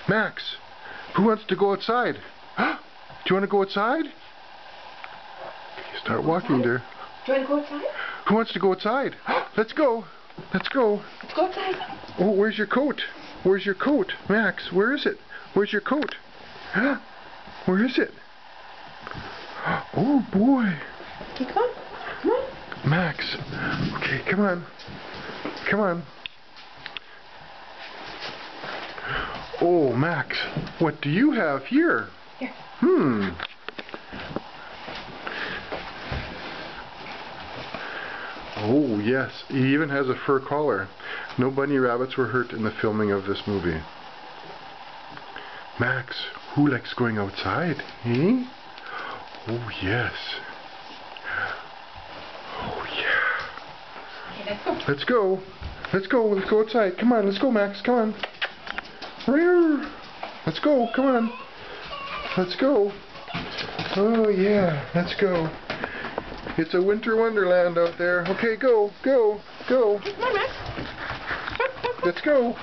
Max, who wants to go outside? Do you want to go outside? Start walking there. Do you want to go outside? Who wants to go outside? Let's go. Let's go. Let's go outside. Oh, where's your coat? Where's your coat? Max, where is it? Where's your coat? Where is it? Oh boy. Okay, come on. Come on. Max. Okay, come on. Come on. Oh, Max, what do you have here? Here. Oh, yes, he even has a fur collar. No bunny rabbits were hurt in the filming of this movie. Max, who likes going outside? Eh? Oh, yes. Oh, yeah. Okay, let's go. Let's go. Let's go. Let's go outside. Come on, let's go, Max. Come on. Let's go. Come on. Let's go. Oh, yeah. Let's go. It's a winter wonderland out there. Okay, go. Go. Go. Come on, Max. Let's go.